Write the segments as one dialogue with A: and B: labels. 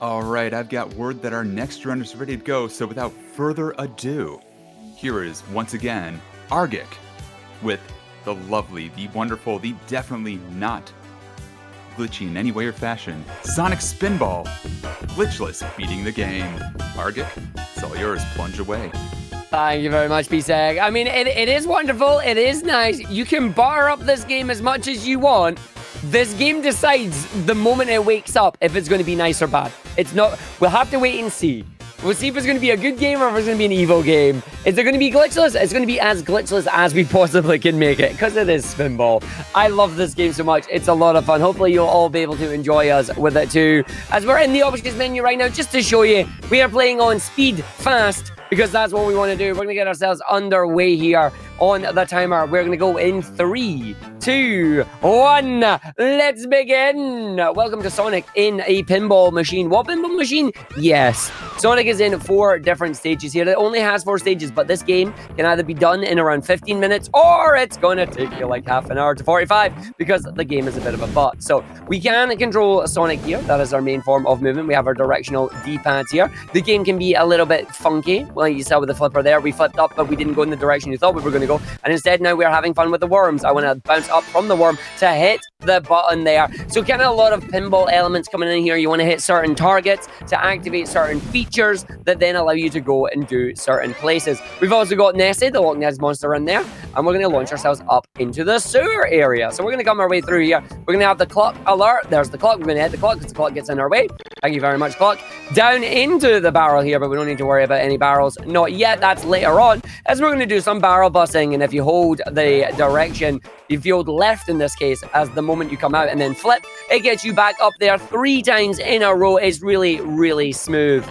A: All right, I've got word that our next run is ready to go, so without further ado, here is, once again, Argick with the lovely, the wonderful, the definitely not glitchy in any way or fashion, Sonic Spinball, glitchless, beating the game. Argick, it's all yours, plunge away.
B: Thank you very much, B-Seg. I mean, it is wonderful, it is nice. You can butter up this game as much as you want. This game decides the moment it wakes up if it's going to be nice or bad. It's not, we'll have to wait and see. We'll see if it's going to be a good game or if it's going to be an evil game. Is it going to be glitchless? It's going to be as glitchless as we possibly can make it, because it is Spinball. I love this game so much. It's a lot of fun. Hopefully you'll all be able to enjoy us with it too. As we're in the options menu right now, just to show you, we are playing on speed, fast, because that's what we want to do. We're going to get ourselves underway here on the timer. We're going to go in 3, 2, 1. Let's begin. Welcome to Sonic in a pinball machine. What pinball machine? Yes. Sonic is in 4 different stages here. It only has 4 stages, but this game can either be done in around 15 minutes or it's going to take you like half an hour to 45 because the game is a bit of a butt. So we can control Sonic here. That is our main form of movement. We have our directional D-pads here. The game can be a little bit funky. Well, you saw with the flipper there, we flipped up, but we didn't go in the direction you thought we were going to go. And instead, now we're having fun with the worms. I want to bounce up from the worm to hit the button there. So kind of a lot of pinball elements coming in here. You want to hit certain targets to activate certain features that then allow you to go and do certain places. We've also got Nessie, the Loch Ness monster, in there. And we're going to launch ourselves up into the sewer area. So we're going to come our way through here. We're going to have the clock alert. There's the clock. We're going to hit the clock because the clock gets in our way. Thank you very much, clock. Down into the barrel here, but we don't need to worry about any barrels. Not yet. That's later on, as we're going to do some barrel busting. And if you hold the direction, if you hold left in this case, as the moment you come out and then flip, it gets you back up there 3 times in a row. It's really, really smooth.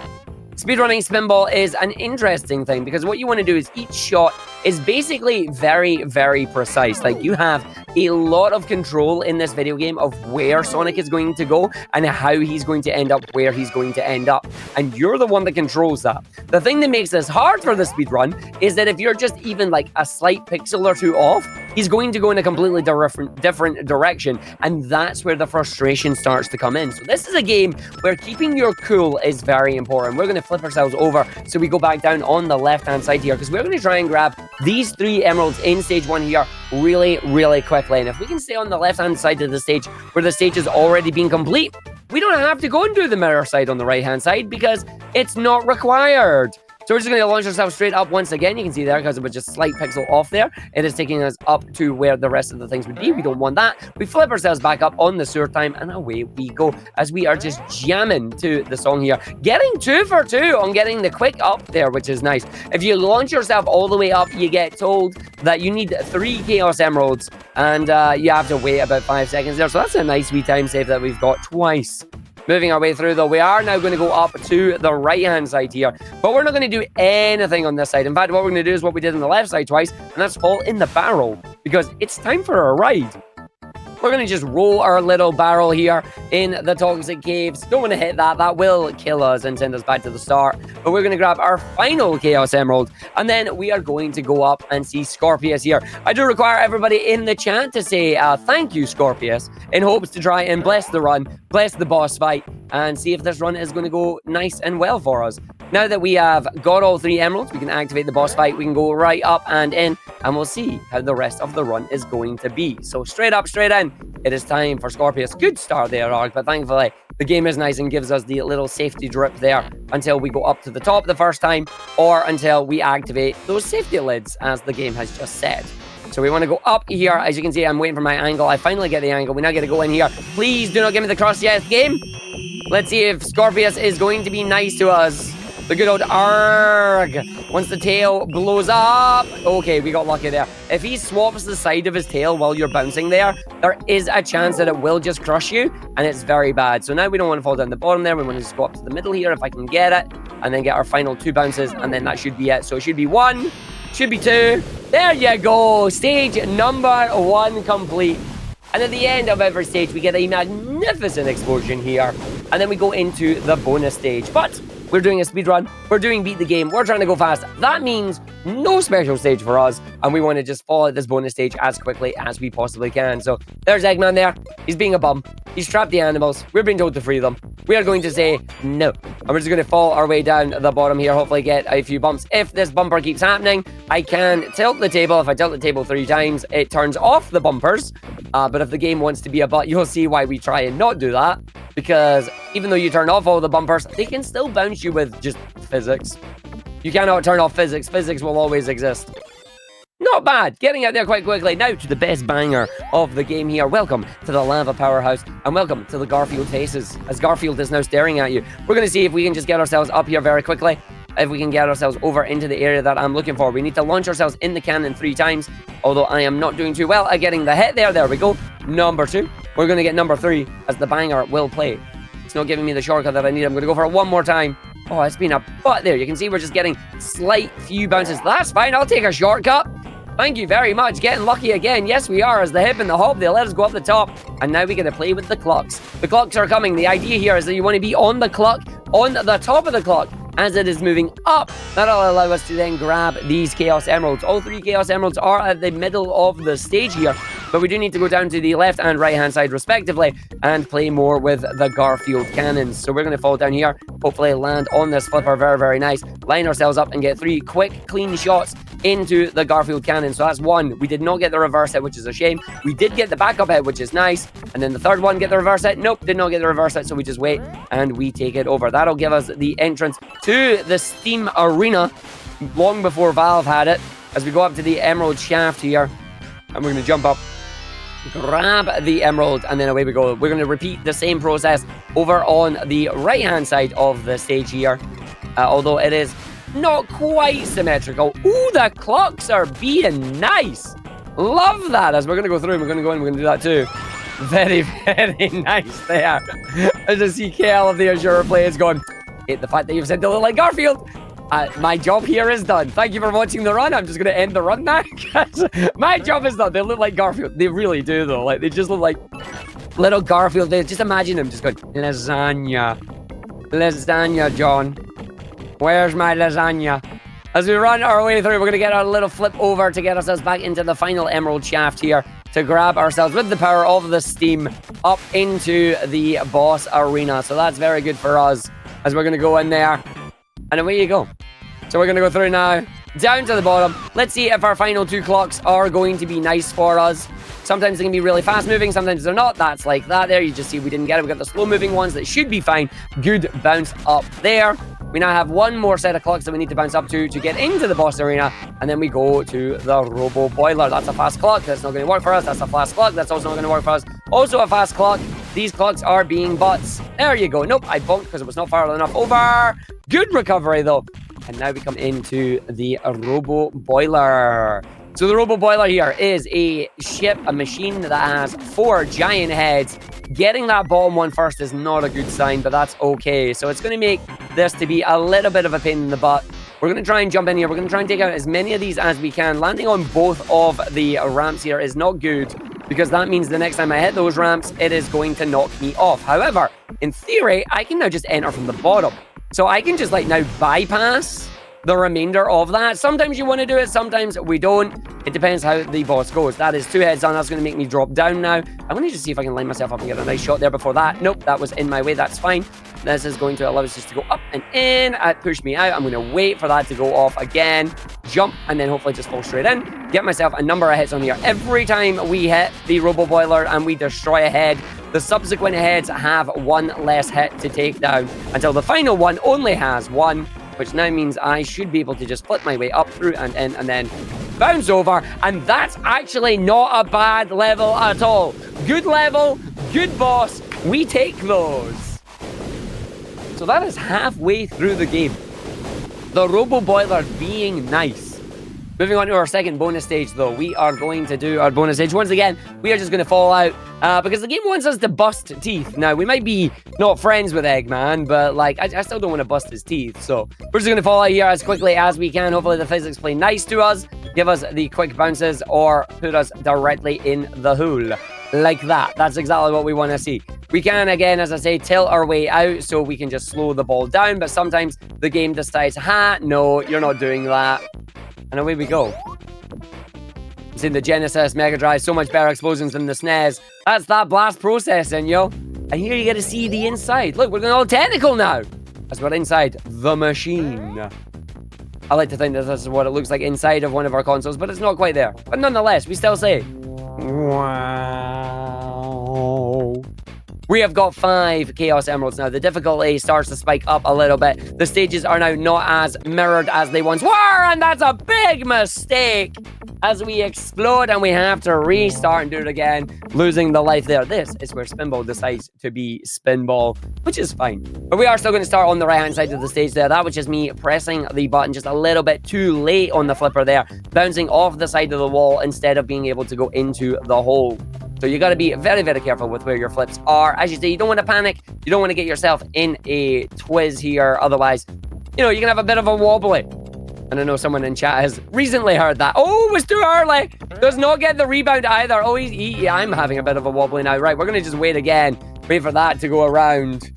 B: Speedrunning Spinball is an interesting thing because what you want to do is each shot is basically very, very precise. Like, you have a lot of control in this video game of where Sonic is going to go and how he's going to end up where he's going to end up. And you're the one that controls that. The thing that makes this hard for the speedrun is that if you're just even like a slight pixel or 2 off, he's going to go in a completely different direction. And that's where the frustration starts to come in. So this is a game where keeping your cool is very important. We're going to flip ourselves over so we go back down on the left-hand side here because we're going to try and grab these 3 emeralds in stage 1 here really, really quickly. And if we can stay on the left-hand side of the stage where the stage has already been complete, we don't have to go and do the mirror side on the right-hand side because it's not required. So we're just going to launch ourselves straight up once again. You can see there, because it was just a slight pixel off there, it is taking us up to where the rest of the things would be. We don't want that. We flip ourselves back up on the sewer time, and away we go as we are just jamming to the song here. Getting 2 for 2 on getting the quick up there, which is nice. If you launch yourself all the way up, you get told that you need 3 Chaos Emeralds, and you have to wait about 5 seconds there. So that's a nice wee time save that we've got twice. Moving our way through, though, we are now going to go up to the right-hand side here. But we're not going to do anything on this side. In fact, what we're going to do is what we did on the left side twice, and that's fall in the barrel, because it's time for a ride. We're going to just roll our little barrel here in the toxic caves. Don't want to hit that. That will kill us and send us back to the start. But we're going to grab our final Chaos Emerald. And then we are going to go up and see Scorpius here. I do require everybody in the chat to say thank you, Scorpius, in hopes to try and bless the run, bless the boss fight, and see if this run is going to go nice and well for us. Now that we have got all 3 emeralds, we can activate the boss fight. We can go right up and in, and we'll see how the rest of the run is going to be. So straight up, straight in, it is time for Scorpius. Good start there, Arg, but thankfully the game is nice and gives us the little safety drip there until we go up to the top the first time, or until we activate those safety lids, as the game has just said. So we want to go up here. As you can see, I'm waiting for my angle. I finally get the angle. We now get to go in here. Please do not give me the cross yet, game. Let's see if Scorpius is going to be nice to us. The good old arg. Once the tail blows up. Okay, we got lucky there. If he swaps the side of his tail while you're bouncing there is a chance that it will just crush you, and it's very bad. So now we don't want to fall down the bottom there. We want to just go up to the middle here if I can get it, and then get our final 2 bounces, and then that should be it. So it should be 1, should be 2. There you go. Stage number 1 complete. And at the end of every stage, we get a magnificent explosion here. And then we go into the bonus stage. But we're doing a speed run. We're doing beat the game. We're trying to go fast. That means no special stage for us, and we want to just follow this bonus stage as quickly as we possibly can. So there's Eggman there. He's being a bum. He's trapped the animals. We're being told to free them. We are going to say no. And we're just going to fall our way down the bottom here, hopefully get a few bumps. If this bumper keeps happening, I can tilt the table. If I tilt the table 3 times, it turns off the bumpers. But if the game wants to be a butt, you'll see why we try and not do that. Because even though you turn off all the bumpers, they can still bounce you with just physics. You cannot turn off physics. Physics will always exist. Not bad. Getting out there quite quickly. Now to the best banger of the game here. Welcome to the lava powerhouse. And welcome to the Garfield faces. As Garfield is now staring at you. We're going to see if we can just get ourselves up here very quickly. If we can get ourselves over into the area that I'm looking for. We need to launch ourselves in the cannon 3 times. Although I am not doing too well at getting the hit there. There we go. Number 2. We're going to get number 3 as the banger will play. It's not giving me the shortcut that I need. I'm going to go for it one more time. Oh, it's been a butt there. You can see we're just getting slight few bounces. That's fine. I'll take a shortcut. Thank you very much. Getting lucky again. Yes, we are. As the hip and the hop, they let us go up the top. And now we get to play with the clocks. The clocks are coming. The idea here is that you want to be on the clock, on the top of the clock, as it is moving up. That'll allow us to then grab these Chaos Emeralds. All 3 Chaos Emeralds are at the middle of the stage here. But we do need to go down to the left and right hand side respectively and play more with the Garfield cannons. So we're going to fall down here, hopefully land on this flipper. Very, very nice. Line ourselves up and get 3 quick, clean shots into the Garfield cannon. So that's 1. We did not get the reverse hit, which is a shame. We did get the backup hit, which is nice. And then the 3rd one, get the reverse hit. Nope, did not get the reverse hit. So we just wait and we take it over. That'll give us the entrance to the Steam Arena long before Valve had it. As we go up to the Emerald Shaft here. And we're going to jump up, grab the emerald, and then away we go. We're going to repeat the same process over on the right-hand side of the stage here. Although it is not quite symmetrical. Ooh, the clocks are being nice. Love that. As we're going to go through, we're going to go in, we're going to do that too. Very, very nice there. As I see KL of the Azure players going, hate the fact that you've said they look like Garfield. My job here is done. Thank you for watching the run. I'm just going to end the run now. My job is done. They look like Garfield. They really do, though. Like, they just look like little Garfield. They just imagine them just going, lasagna. Lasagna, John. Where's my lasagna? As we run our way through, we're going to get our little flip over to get ourselves back into the final emerald shaft here to grab ourselves with the power of the steam up into the boss arena. So that's very good for us as we're going to go in there. And away you go. So we're going to go through now, down to the bottom. Let's see if our final 2 clocks are going to be nice for us. Sometimes they can be really fast moving, sometimes they're not. That's like that there. You just see we didn't get it. We got the slow moving ones that should be fine. Good bounce up there. We now have 1 more set of clocks that we need to bounce up to get into the boss arena. And then we go to the Robo Boiler. That's a fast clock. That's not going to work for us. That's a fast clock. That's also not going to work for us. Also a fast clock. These clocks are being butts. There you go. Nope, I bumped because it was not far enough over. Good recovery though. And now we come into the Robo Boiler. So the Robo Boiler here is a ship, a machine that has 4 giant heads. Getting that bottom one first is not a good sign, but that's okay. So it's going to make this to be a little bit of a pain in the butt. We're going to try and jump in here. We're going to try and take out as many of these as we can. Landing on both of the ramps here is not good, because that means the next time I hit those ramps, it is going to knock me off. However, in theory, I can now just enter from the bottom. So I can just like now bypass the remainder of that. Sometimes you want to do it, sometimes we don't. It depends how the boss goes. That is 2 heads on. That's going to make me drop down now. I want to just see if I can line myself up and get a nice shot there before that. Nope, that was in my way. That's fine. This is going to allow us just to go up and in. Push me out. I'm going to wait for that to go off again. Jump, and then hopefully just fall straight in. Get myself a number of hits on here. Every time we hit the Robo Boiler and we destroy a head, the subsequent heads have 1 less hit to take down until the final one only has 1. Which now means I should be able to just flip my way up through and in and then bounce over. And that's actually not a bad level at all. Good level, good boss. We take those. So that is halfway through the game. The Robo Boiler being nice. Moving on to our second bonus stage, though. We are going to do our bonus stage. Once again, we are just going to fall out because the game wants us to bust teeth. Now, we might be not friends with Eggman, but like I still don't want to bust his teeth. So we're just going to fall out here as quickly as we can. Hopefully the physics play nice to us, give us the quick bounces, or put us directly in the hole. Like that. That's exactly what we want to see. We can, again, as I say, tilt our way out so we can just slow the ball down. But sometimes the game decides, no, you're not doing that. And away we go. It's in the Genesis, Mega Drive, so much better explosions than the SNES. That's that blast processing, yo. And here you get to see the inside. Look, we're going all technical now. As we're inside the machine. I like to think that this is what it looks like inside of one of our consoles, but it's not quite there. But nonetheless, we still say, wow. We have got 5 Chaos Emeralds now. The difficulty starts to spike up a little bit. The stages are now not as mirrored as they once were, and that's a big mistake. As we explode and we have to restart and do it again, losing the life there. This is where Spinball decides to be Spinball, which is fine. But we are still going to start on the right-hand side of the stage there. That was just me pressing the button just a little bit too late on the flipper there, bouncing off the side of the wall instead of being able to go into the hole. So you got to be very, very careful with where your flips are. As you say, you don't want to panic. You don't want to get yourself in a twizz here. Otherwise, you know, you can have a bit of a wobbly. And I know someone in chat has recently heard that. Oh, it was too early. Does not get the rebound either. Oh, I'm having a bit of a wobbly now. Right, we're going to just wait again. Wait for that to go around.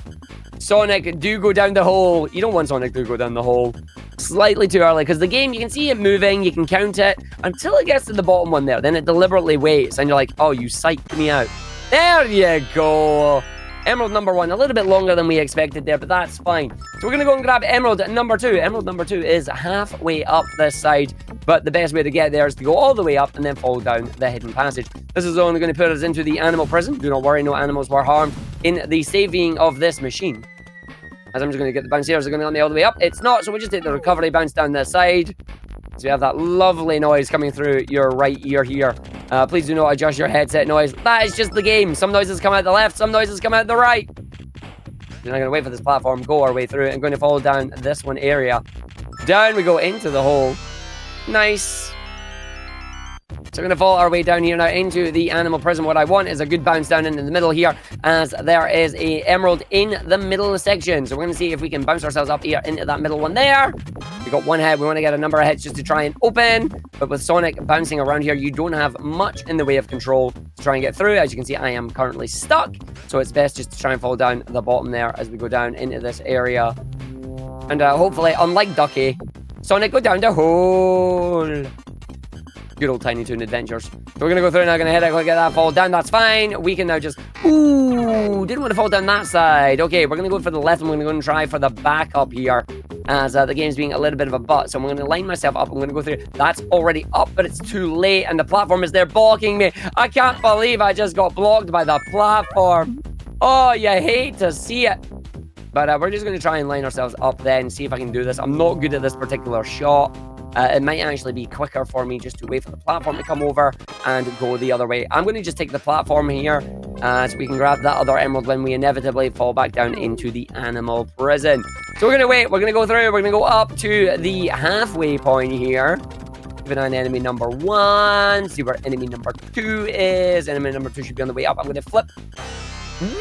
B: Sonic, do go down the hole. You don't want Sonic to go down the hole. Slightly too early, because the game, you can see it moving. You can count it until it gets to the bottom one there. Then it deliberately waits, and you're like, oh, you psyched me out. There you go. Emerald number 1, a little bit longer than we expected there, but that's fine. So we're going to go and grab Emerald number 2. Emerald number 2 is halfway up this side, but the best way to get there is to go all the way up and then fall down the hidden passage. This is only going to put us into the animal prison. Do not worry, no animals were harmed in the saving of this machine. As I'm just going to get the bounce here, is it going to let me all the way up? It's not, so we'll just take the recovery bounce down this side. So you have that lovely noise coming through your right ear here. Please do not adjust your headset noise. That is just the game. Some noises come out the left, some noises come out the right. We're not going to wait for this platform, go our way through it. I'm going to fall down this one area. Down we go into the hole. Nice. So we're going to fall our way down here now into the animal prison. What I want is a good bounce down into the middle here, as there is a emerald in the middle section. So we're going to see if we can bounce ourselves up here into that middle one there. We got one head. We want to get a number of hits just to try and open. But with Sonic bouncing around here, you don't have much in the way of control to try and get through. As you can see, I am currently stuck. So it's best just to try and fall down the bottom there as we go down into this area. And hopefully, unlike Ducky, Sonic go down the hole. Good old Tiny Toon Adventures. So we're going to go through now, going to hit it, go get that fall down. That's fine. We can now just... Ooh, didn't want to fall down that side. Okay, we're going to go for the left, and we're going to go and try for the back up here, as the game's being a little bit of a butt. So I'm going to line myself up. I'm going to go through. That's already up, but it's too late, and the platform is there blocking me. I can't believe I just got blocked by the platform. Oh, you hate to see it. But we're just going to try and line ourselves up then, see if I can do this. I'm not good at this particular shot. It might actually be quicker for me just to wait for the platform to come over and go the other way. I'm going to just take the platform here so we can grab that other emerald when we inevitably fall back down into the animal prison. So we're going to wait. We're going to go through. We're going to go up to the halfway point here. Keep an eye on enemy number 1. See where enemy number 2 is. Enemy number 2 should be on the way up. I'm going to flip.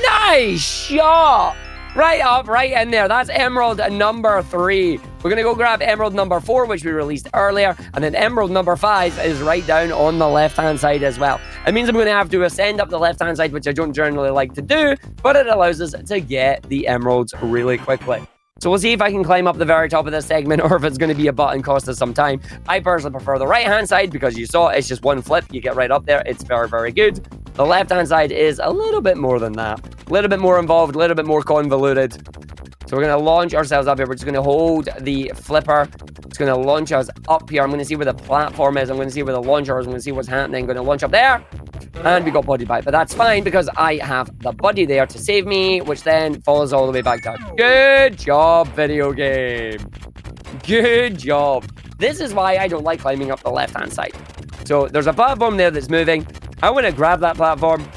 B: Nice shot! Right up, right in there. That's emerald number 3. We're going to go grab emerald number 4, which we released earlier. And then emerald number 5 is right down on the left-hand side as well. It means I'm going to have to ascend up the left-hand side, which I don't generally like to do. But it allows us to get the emeralds really quickly. So we'll see if I can climb up the very top of this segment, or if it's going to be a button cost us some time. I personally prefer the right-hand side because you saw it's just one flip. You get right up there. It's very, very good. The left-hand side is a little bit more than that. A little bit more involved, a little bit more convoluted. So we're going to launch ourselves up here. We're just going to hold the flipper. It's going to launch us up here. I'm going to see where the platform is. I'm going to see where the launcher is. I'm going to see what's happening. I'm going to launch up there. And we got body bite. But that's fine because I have the buddy there to save me, which then falls all the way back down. Good job, video game. Good job. This is why I don't like climbing up the left-hand side. So there's a platform there that's moving. I want to grab that platform.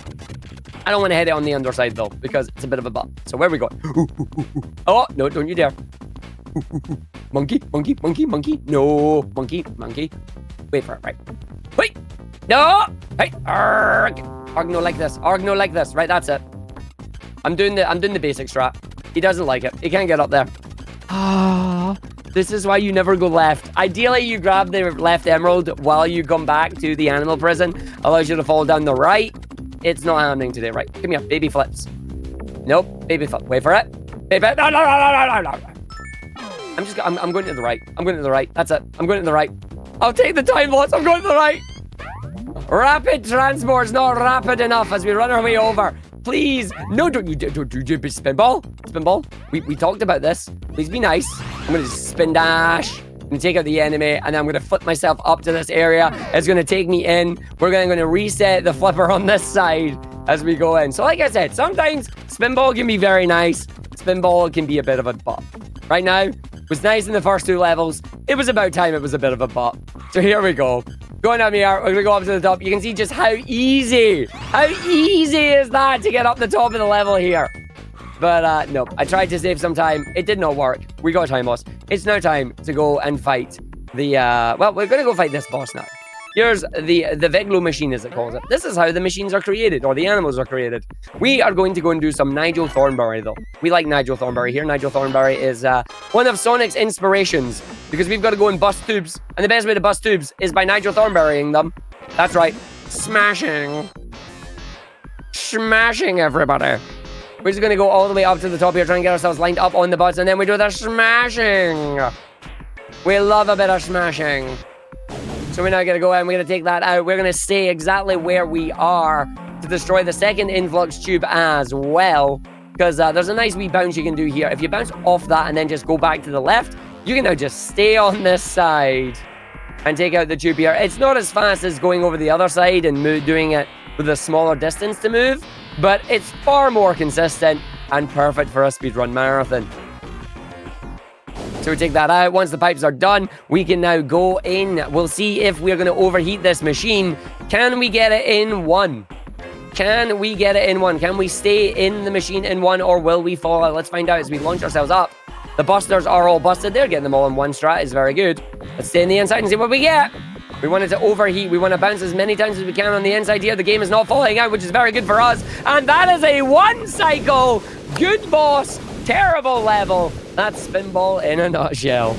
B: I don't want to hit it on the underside, though, because it's a bit of a butt. So where are we going? Oh, no, don't you dare. Monkey, monkey, monkey, monkey. No, monkey, monkey. Wait for it, right. Wait. No. Hey, arg. Arg, no, like this. Arg, no, like this. Right, that's it. I'm doing the basic strat. He doesn't like it. He can't get up there. Ah. This is why you never go left. Ideally, you grab the left emerald while you come back to the animal prison. Allows you to fall down the right. It's not happening today, right? Come here, baby flips. Nope, baby flip. Wait for it. Baby. No, no, no, no, no, no. I'm going to the right. I'm going to the right. That's it. I'm going to the right. I'll take the time loss. I'm going to the right. Rapid transport's not rapid enough as we run our way over. Please. No, don't you Spinball. Spinball. We talked about this. Please be nice. I'm going to spin dash. I'm going to take out the enemy, and then I'm going to flip myself up to this area. It's going to take me in. We're going to reset the flipper on this side as we go in. So like I said, sometimes Spinball can be very nice. Spinball can be a bit of a butt. Right now, it was nice in the first 2 levels. It was about time it was a bit of a butt. So here we go. Going up here, we're going to go up to the top. You can see just how easy is that to get up the top of the level here. But no, I tried to save some time. It did not work. We got time loss. It's now time to go and fight the, well, we're going to go fight this boss now. Here's the Veglo machine, as it calls it. This is how the machines are created, or the animals are created. We are going to go and do some Nigel Thornberry, though. We like Nigel Thornberry here. Nigel Thornberry is one of Sonic's inspirations, because we've got to go and bust tubes. And the best way to bust tubes is by Nigel Thornberrying them. That's right. Smashing. Smashing, everybody. We're just going to go all the way up to the top here, trying to get ourselves lined up on the butts, and then we do the smashing. We love a bit of smashing. So we're now going to go and we're going to take that out. We're going to stay exactly where we are to destroy the second influx tube as well. Because there's a nice wee bounce you can do here. If you bounce off that and then just go back to the left, you can now just stay on this side and take out the tube here. It's not as fast as going over the other side and doing it with a smaller distance to move, but it's far more consistent and perfect for a speedrun marathon. So we take that out. Once the pipes are done, we can now go in. We'll see if we're going to overheat this machine. Can we get it in 1? Can we get it in 1? Can we stay in the machine in 1, or will we fall out? Let's find out as we launch ourselves up. The busters are all busted. They're getting them all in 1 strat. Is very good. Let's stay in the inside and see what we get. We want it to overheat. We want to bounce as many times as we can on the inside here. The game is not falling out, which is very good for us. And that is a 1 cycle. Good boss. Terrible level. That's Spinball in a nutshell.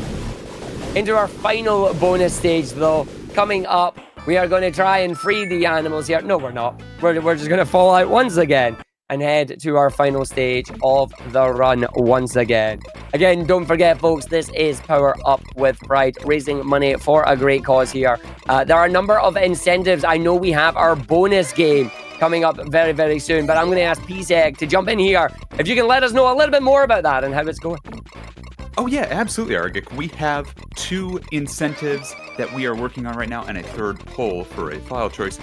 B: Into our final bonus stage, though. Coming up, we are going to try and free the animals here. No, we're not. We're just going to fall out once again and head to our final stage of the run once again. Again, don't forget, folks, this is Power Up with Pride, raising money for a great cause here. There are a number of incentives. I know we have our bonus game coming up very, very soon, but I'm going to ask PSEG to jump in here. If you can let us know a little bit more about that and how it's going.
A: Oh yeah, absolutely, Argick. We have 2 incentives that we are working on right now and a 3rd poll for a file choice.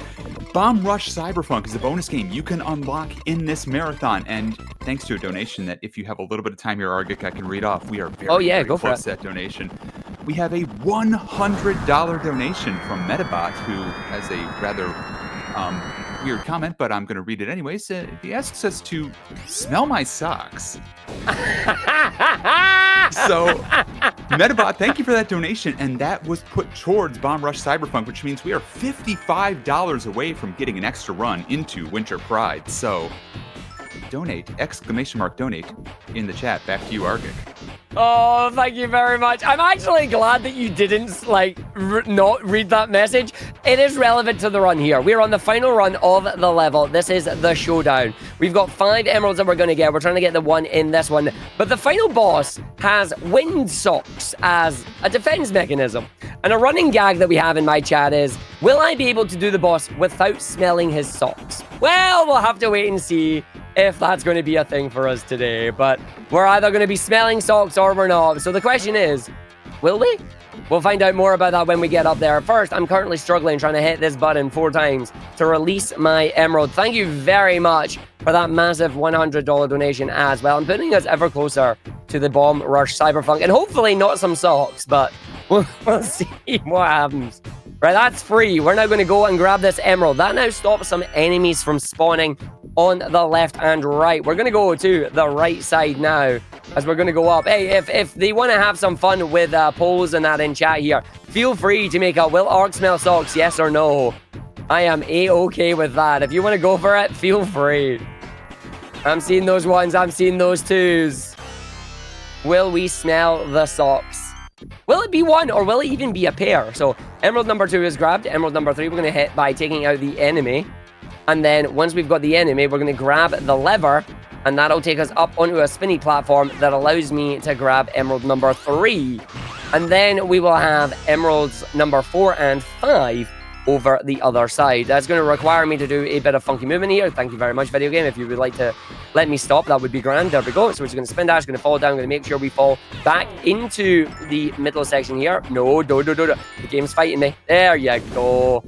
A: Bomb Rush Cyberpunk is a bonus game you can unlock in this marathon, and thanks to a donation that if you have a little bit of time here, Argick, I can read off. We are very
B: go
A: close to that donation. We have a $100 donation from Metabot, who has a rather weird comment, but I'm going to read it anyways. He asks us to smell my socks. So, Metabot, thank you for that donation, and that was put towards Bomb Rush Cyberpunk, which means we are $55 away from getting an extra run into Winter Pride. So, donate, ! Donate, in the chat. Back to you, Argick.
B: Oh, thank you very much. I'm actually glad that you didn't, not read that message. It is relevant to the run here. We're on the final run of the level. This is the showdown. We've got 5 emeralds that we're going to get. We're trying to get the 1 in this one. But the final boss has wind socks as a defense mechanism. And a running gag that we have in my chat is, will I be able to do the boss without smelling his socks? Well, we'll have to wait and see if that's going to be a thing for us today. But we're either going to be smelling socks or we're not. So the question is, will we? We'll find out more about that when we get up there. First, I'm currently struggling trying to hit this button 4 times to release my emerald. Thank you very much for that massive $100 donation as well. I'm putting us ever closer to the Bomb Rush Cyberpunk, and hopefully not some socks, but we'll see what happens. Right, that's free. We're now going to go and grab this emerald. That now stops some enemies from spawning on the left and right. We're going to go to the right side now as we're going to go up. Hey, if they want to have some fun with polls and that in chat here, feel free to make a will Ark smell socks, yes or no. I am A-okay with that. If you want to go for it, feel free. I'm seeing those 1s. I'm seeing those 2s. Will we smell the socks? Will it be 1 or will it even be a pair? So emerald number 2 is grabbed. Emerald number 3 we're going to hit by taking out the enemy. And then once we've got the enemy, we're going to grab the lever And that'll take us up onto a spinny platform that allows me to grab emerald number 3. And then we will have emeralds number 4 and 5 over the other side. That's going to require me to do a bit of funky movement here. Thank you very much, video game. If you would like to let me stop, that would be grand. There we go. So we're just going to spin dash, going to fall down, going to make sure we fall back into the middle section here. No. The game's fighting me. There you go.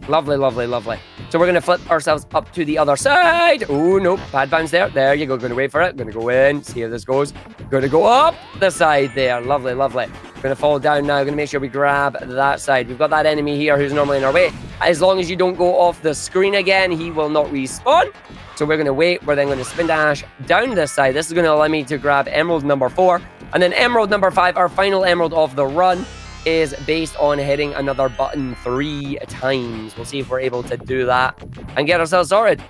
B: Lovely, lovely, lovely. So we're going to flip ourselves up to the other side. Oh, no. Bad bounce there. There you go. Going to wait for it. Going to go in. See how this goes. Going to go up the side there. Lovely, lovely. Going to fall down now. Going to make sure we grab that side. We've got that enemy here who's normally in our way. As long as you don't go off the screen again, he will not respawn. So we're going to wait. We're then going to spin dash down this side. This is going to allow me to grab emerald number 4. And then emerald number 5, our final emerald of the run, is based on hitting another button 3 times. We'll see if we're able to do that and get ourselves sorted.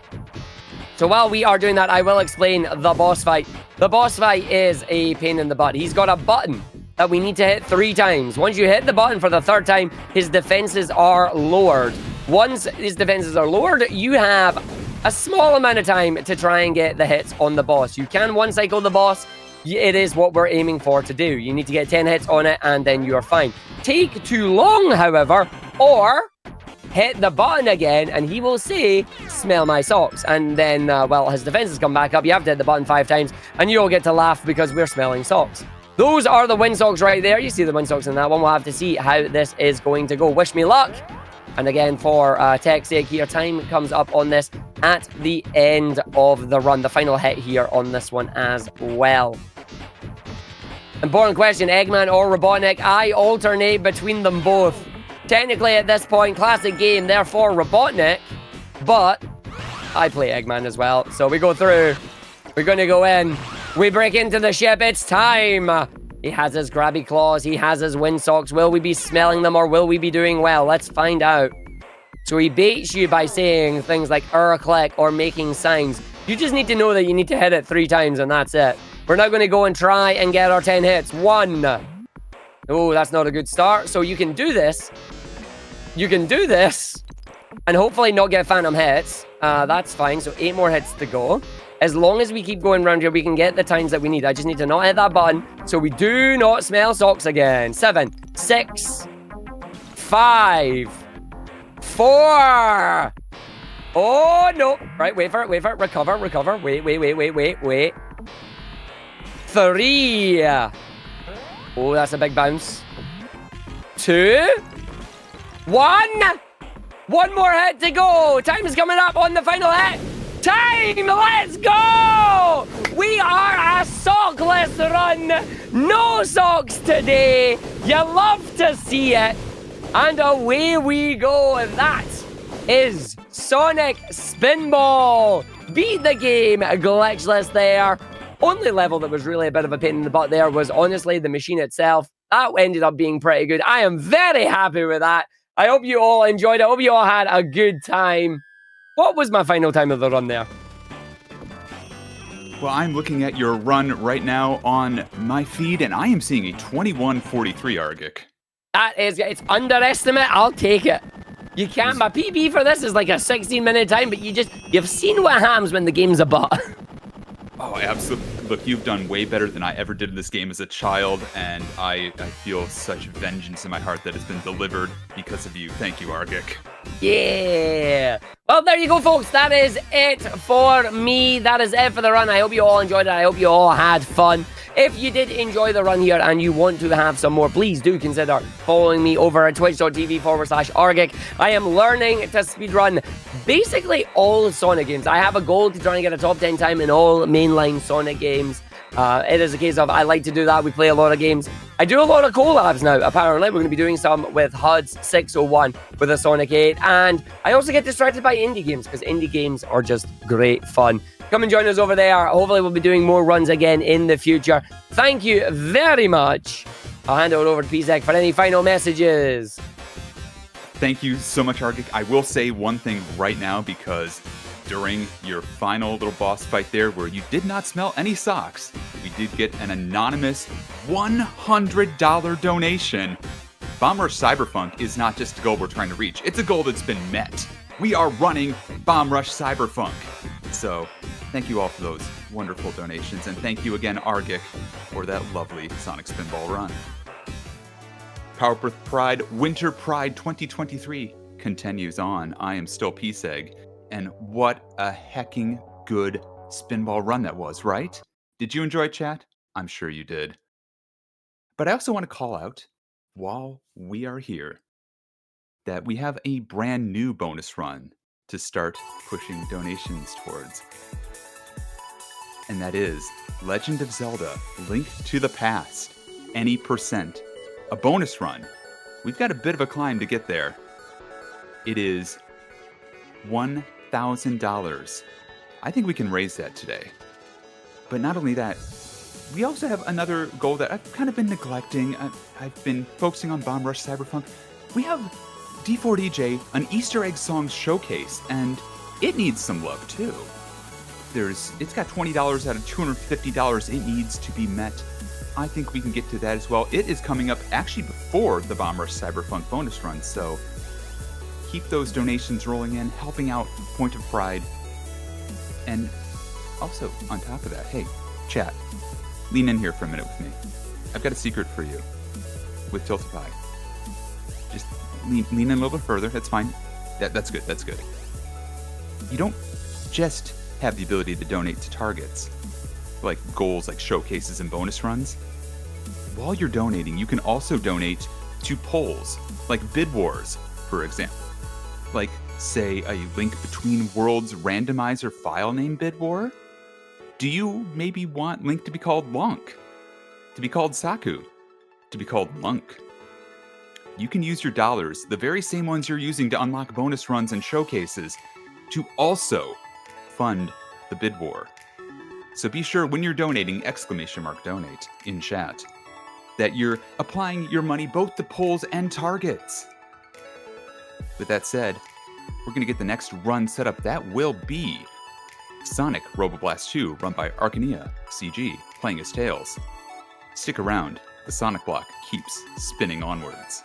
B: So while we are doing that, I will explain the boss fight. The boss fight is a pain in the butt. He's got a button that we need to hit 3 times. Once you hit the button for the 3rd time, his defenses are lowered. Once his defenses are lowered, you have a small amount of time to try and get the hits on the boss. You can one-cycle the boss. It is what we're aiming for to do. You need to get 10 hits on it, and then you're fine. Take too long, however, or hit the button again, and he will say, smell my socks. And then, well, his defenses come back up. You have to hit the button 5 times, and you'll get to laugh because we're smelling socks. Those are the win socks right there. You see the win socks in that one. We'll have to see how this is going to go. Wish me luck. And again, for tech's sake here, time comes up on this at the end of the run. The final hit here on this one as well. Important question, Eggman or Robotnik? I alternate between them both. Technically, at this point, classic game, therefore Robotnik, but I play Eggman as well. So we go through. We're going to go in. We break into the ship. It's time. He has his grabby claws. He has his wind socks. Will we be smelling them or will we be doing well? Let's find out. So he baits you by saying things like click or making signs. You just need to know that you need to hit it 3 times and that's it. We're now going to go and try and get our 10 hits. 1. Oh, that's not a good start. So you can do this. You can do this and hopefully not get phantom hits. That's fine. So 8 more hits to go. As long as we keep going around here, we can get the times that we need. I just need to not hit that button so we do not smell socks again. 7, 6, 5, 4. Oh, no. Right, wait for it, wait for it. Recover. Wait. 3. Oh, that's a big bounce. 2. 1. 1 more hit to go. Time is coming up on the final hit. Time! Let's go! We are a sockless run. No socks today. You love to see it. And away we go. That is Sonic Spinball. Beat the game glitchless there. Only level that was really a bit of a pain in the butt there was honestly the machine itself. That ended up being pretty good. I am very happy with that. I hope you all enjoyed it. I hope you all had a good time. What was my final time of the run there?
A: Well, I'm looking at your run right now on my feed, and I am seeing a 21:43 argick.
B: That is, it's underestimate. I'll take it. You can't. My PB for this is like a 16-minute time, but you've seen what happens when the game's a butt.
A: Oh, absolutely. Look, you've done way better than I ever did in this game as a child, and I feel such vengeance in my heart that has been delivered because of you. Thank you, argick.
B: Yeah. Well, there you go, folks. That is it for me. That is it for the run. I hope you all enjoyed it. I hope you all had fun. If you did enjoy the run here and you want to have some more, please do consider following me over at twitch.tv/argick. I am learning to speedrun basically all Sonic games. I have a goal to try and get a top 10 time in all mainline Sonic games. It is a case of I like to do that. We play a lot of games. I do a lot of collabs now, apparently. We're going to be doing some with HUD's 601 with a Sonic 8. And I also get distracted by indie games because indie games are just great fun. Come and join us over there. Hopefully we'll be doing more runs again in the future. Thank you very much. I'll hand it over to PZek for any final messages.
A: Thank you so much, argick. I will say one thing right now, because during your final little boss fight there where you did not smell any socks, we did get an anonymous $100 donation. Bomb Rush Cyberfunk is not just a goal we're trying to reach. It's a goal that's been met. We are running Bomb Rush Cyberfunk. So thank you all for those wonderful donations. And thank you again, Argick, for that lovely Sonic Spinball run. Powerpuff Pride Winter Pride 2023 continues on. I am still P-Seg, and what a hecking good Spinball run that was, right? Did you enjoy, chat? I'm sure you did. But I also want to call out, while we are here, that we have a brand new bonus run to start pushing donations towards. And that is Legend of Zelda Link to the Past, any percent. A bonus run. We've got a bit of a climb to get there. It is $1,000. I think we can raise that today. But not only that, we also have another goal that I've kind of been neglecting. I've been focusing on Bomb Rush Cyberpunk. We have D4DJ, an Easter egg songs showcase, and it needs some love too. It's got $20 out of $250 it needs to be met. I think we can get to that as well. It is coming up actually before the Bomb Rush Cyberpunk bonus run, so keep those donations rolling in, helping out Point of Pride. And also, on top of that, hey, chat, lean in here for a minute with me. I've got a secret for you with Tiltify. Just lean in a little bit further. That's fine. That's good. That's good. You don't just have the ability to donate to targets, like goals like showcases and bonus runs. While you're donating, you can also donate to polls, like Bid Wars, for example. Like, say, a Link Between Worlds randomizer file name bid war? Do you maybe want Link to be called Lonk? To be called Saku? To be called Lunk? You can use your dollars, the very same ones you're using to unlock bonus runs and showcases, to also fund the bid war. So be sure when you're donating, !donate in chat, that you're applying your money both to polls and targets. With that said, we're going to get the next run set up. That will be Sonic Roboblast 2, run by Arcania CG, playing as Tails. Stick around, the Sonic block keeps spinning onwards.